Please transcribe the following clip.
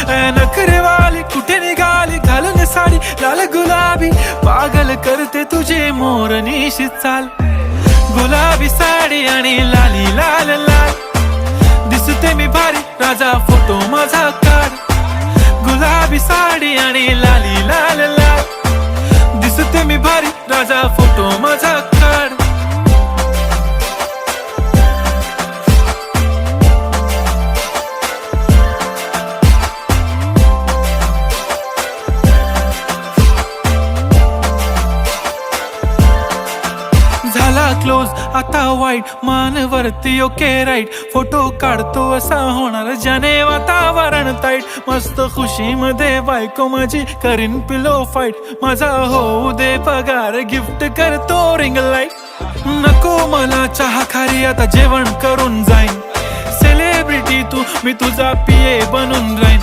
नखरेवाली कुठे निघाली घालून साडी लाल गुलाबी, पागल करते तुझे मोरनीशी चाल. गुलाबी साडी आणि लाली लाल लाल, दिसते मी भारी राजा फोटो माझा काढ. गुलाबी साडी आणि लाली लाल लाल, दिसते मी भारी राजा फोटो माझा काढ. झाला क्लोज आता वाईट, मानवरती ओके राईट, फोटो काढतो असा होणार ज्याने वातावरण ताईट. मस्त खुशी मध्ये बायको माझी करीन पिलो फाईट, माझा होऊ दे पगार गिफ्ट करतो रिंग लाईट. नको मला चहा खारी आता जेवण करून जाईन, सेलिब्रिटी तू मी तुझा पिये बनून राहीन.